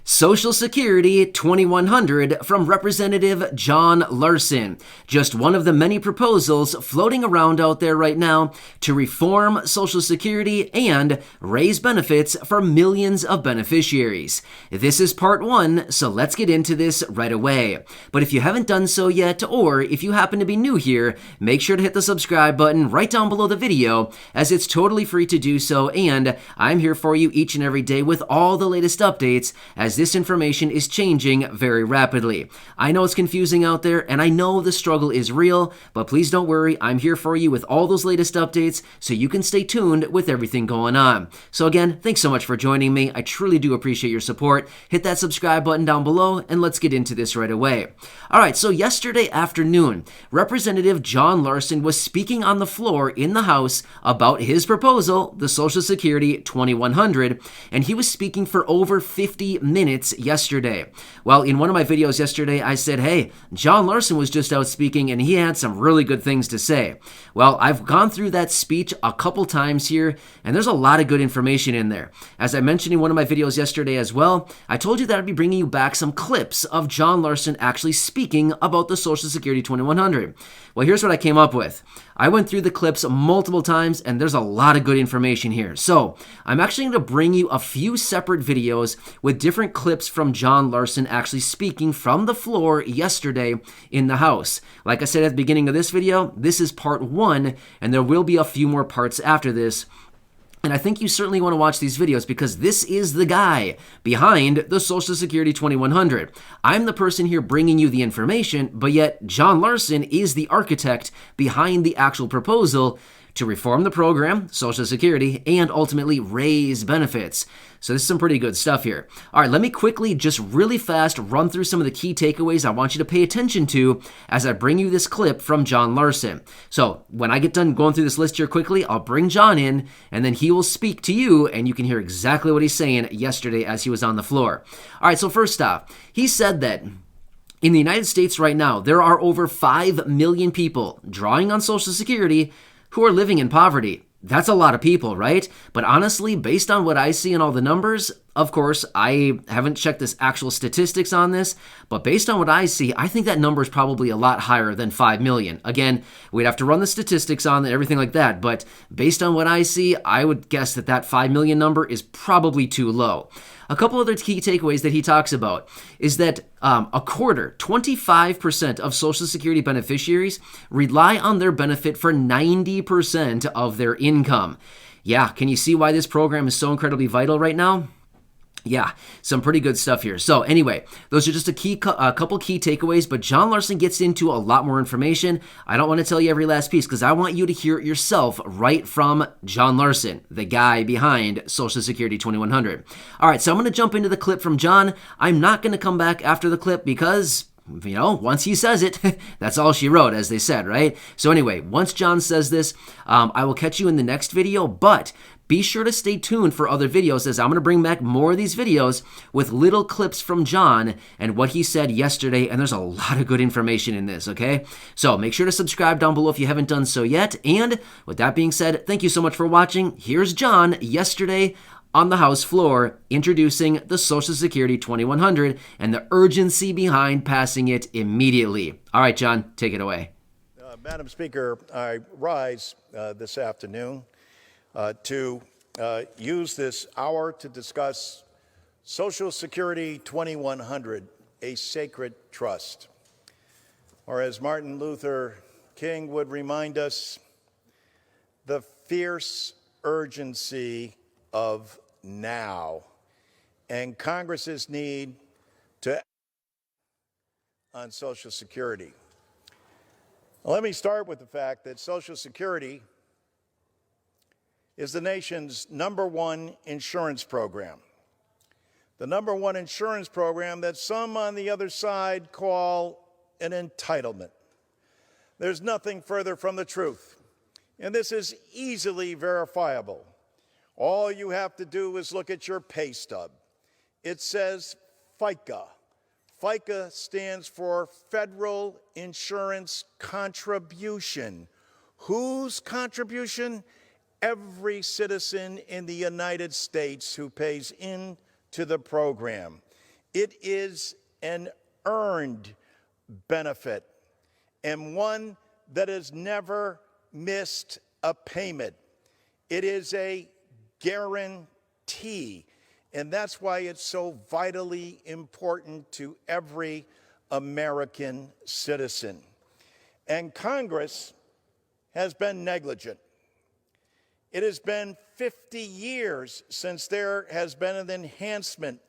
Social Security 2100 from Representative John Larson. Just one of the many proposals floating around out there right now to reform Social Security and raise benefits for millions of beneficiaries. This is part one, so let's get into this right away. But if you haven't done so yet, or if you happen to be new here, make sure to hit the subscribe button right down below the video, as it's totally free to do so, and I'm here for you each and every day with all the latest updates as this information is changing very rapidly. I know it's confusing out there, and I know the struggle is real, but please don't worry, I'm here for you with all those latest updates so you can stay tuned with everything going on. So again, thanks so much for joining me. I truly do appreciate your support. Hit that subscribe button down below, and let's get into this right away. Alright, so yesterday afternoon, Representative John Larson was speaking on the floor in the House about his proposal, the Social Security 2100, and he was speaking for over 50 minutes yesterday. Well, in one of my videos yesterday, I said, hey, John Larson was just out speaking and he had some really good things to say. Well, I've gone through that speech a couple times here, and there's a lot of good information in there. As I mentioned in one of my videos yesterday as well, I told you that I'd be bringing you back some clips of John Larson actually speaking about the Social Security 2100. Well, here's what I came up with. I went through the clips multiple times, and there's a lot of good information here. So I'm actually going to bring you a few separate videos with different clips from John Larson actually speaking from the floor yesterday in the House. Like I said at the beginning of this video, this is part one, and there will be a few more parts after this. And I think you certainly want to watch these videos because this is the guy behind the Social Security 2100. I'm the person here bringing you the information, but yet John Larson is the architect behind the actual proposal to reform the program, Social Security, and ultimately raise benefits. So this is some pretty good stuff here. All right, let me quickly, just really fast, run through some of the key takeaways I want you to pay attention to as I bring you this clip from John Larson. So when I get done going through this list here quickly, I'll bring John in, and then he will speak to you, and you can hear exactly what he's saying yesterday as he was on the floor. All right, so first off, he said that in the United States right now, there are over 5 million people drawing on Social Security who are living in poverty. That's a lot of people, right? But honestly, based on what I see in all the numbers, of course, I haven't checked this actual statistics on this, but based on what I see, I think that number is probably a lot higher than 5 million. Again, we'd have to run the statistics on it, everything like that, but based on what I see, I would guess that that 5 million number is probably too low. A couple other key takeaways that he talks about is that a quarter, 25% of Social Security beneficiaries rely on their benefit for 90% of their income. Yeah, can you see why this program is so incredibly vital right now? Yeah, some pretty good stuff here. So anyway, those are just a couple key takeaways, but John Larson gets into a lot more information. I don't want to tell you every last piece because I want you to hear it yourself right from John Larson, the guy behind Social Security 2100. All right, so I'm going to jump into the clip from John. I'm not going to come back after the clip because, you know, once he says it, that's all she wrote, as they said, right? So anyway, once John says this, I will catch you in the next video, but be sure to stay tuned for other videos as I'm going to bring back more of these videos with little clips from John and what he said yesterday, and there's a lot of good information in this, okay? So make sure to subscribe down below if you haven't done so yet, and with that being said, thank you so much for watching. Here's John yesterday on the House floor introducing the Social Security 2100 and the urgency behind passing it immediately. All right, John, take it away. Madam Speaker, I rise this afternoon to use this hour to discuss Social Security 2100, a sacred trust. Or as Martin Luther King would remind us, the fierce urgency of now and Congress's need to act on Social Security. Let me start with the fact that Social Security is the nation's #1 insurance program. The #1 insurance program that some on the other side call an entitlement. There's nothing further from the truth, and this is easily verifiable. All you have to do is look at your pay stub. It says FICA. FICA stands for Federal Insurance Contribution. Whose contribution? Every citizen in the United States who pays into the program. It is an earned benefit and one that has never missed a payment. It is a guarantee, and that's why it's so vitally important to every American citizen. And Congress has been negligent. It has been 50 years since there has been an enhancement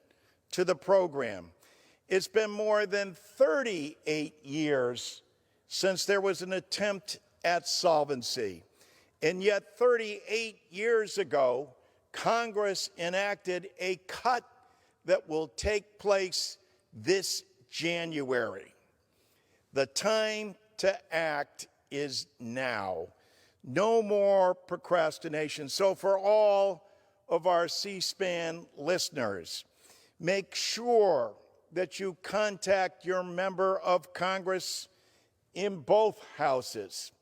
to the program. It's been more than 38 years since there was an attempt at solvency. And yet 38 years ago, Congress enacted a cut that will take place this January. The time to act is now. No more procrastination. So for all of our C-SPAN listeners, make sure that you contact your member of Congress in both houses.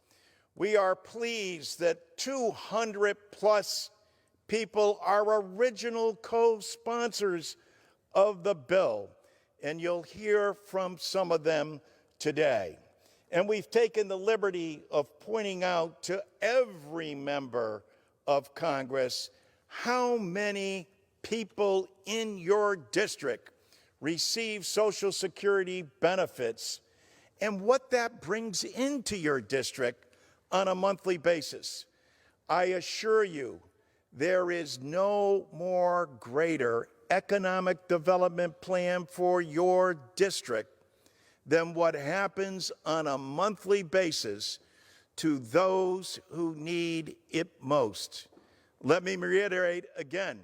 We are pleased that 200 plus people are original co-sponsors of the bill, and you'll hear from some of them today. And we've taken the liberty of pointing out to every member of Congress how many people in your district receive Social Security benefits and what that brings into your district on a monthly basis. I assure you, there is no more greater economic development plan for your district than what happens on a monthly basis to those who need it most. Let me reiterate again.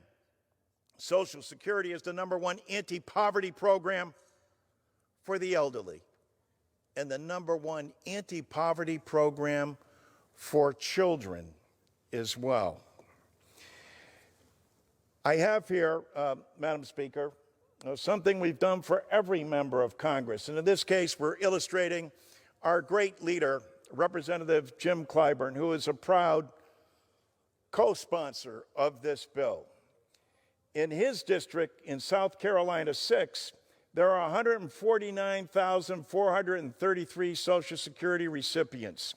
Social Security is the #1 anti-poverty program for the elderly and the #1 anti-poverty program for children as well. I have here, Madam Speaker, something we've done for every member of Congress. And in this case, we're illustrating our great leader, Representative Jim Clyburn, who is a proud co-sponsor of this bill. In his district in South Carolina 6, there are 149,433 Social Security recipients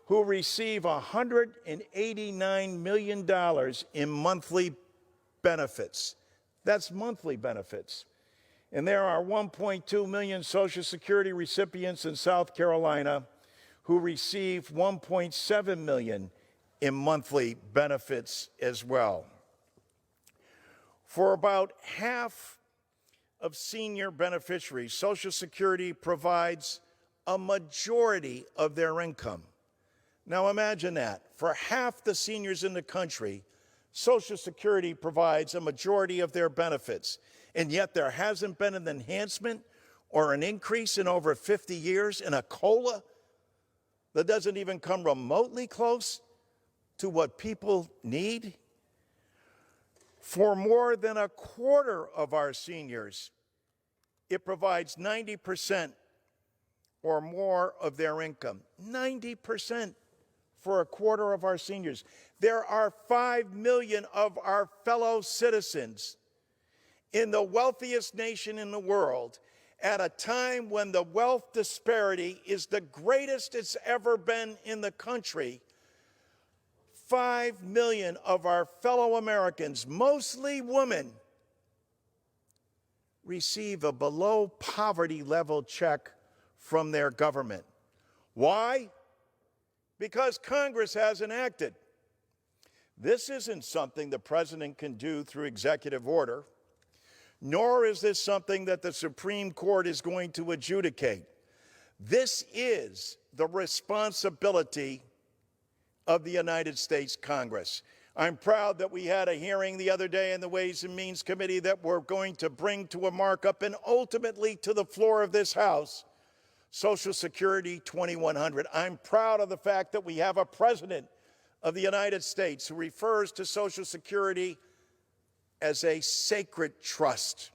who receive $189 million in monthly benefits. That's monthly benefits. And there are 1.2 million Social Security recipients in South Carolina who receive 1.7 million in monthly benefits as well. For about half of senior beneficiaries, Social Security provides a majority of their income. Now imagine that. For half the seniors in the country, Social Security provides a majority of their benefits, and yet there hasn't been an enhancement or an increase in over 50 years in a COLA that doesn't even come remotely close to what people need. For more than a quarter of our seniors, it provides 90% or more of their income. 90% for a quarter of our seniors. There are 5 million of our fellow citizens in the wealthiest nation in the world at a time when the wealth disparity is the greatest it's ever been in the country. 5 million of our fellow Americans, mostly women, receive a below poverty level check from their government. Why? Because Congress hasn't acted. This isn't something the president can do through executive order, nor is this something that the Supreme Court is going to adjudicate. This is the responsibility of the United States Congress. I'm proud that we had a hearing the other day in the Ways and Means Committee that we're going to bring to a markup and ultimately to the floor of this House, Social Security 2100. I'm proud of the fact that we have a president of the United States who refers to Social Security as a sacred trust.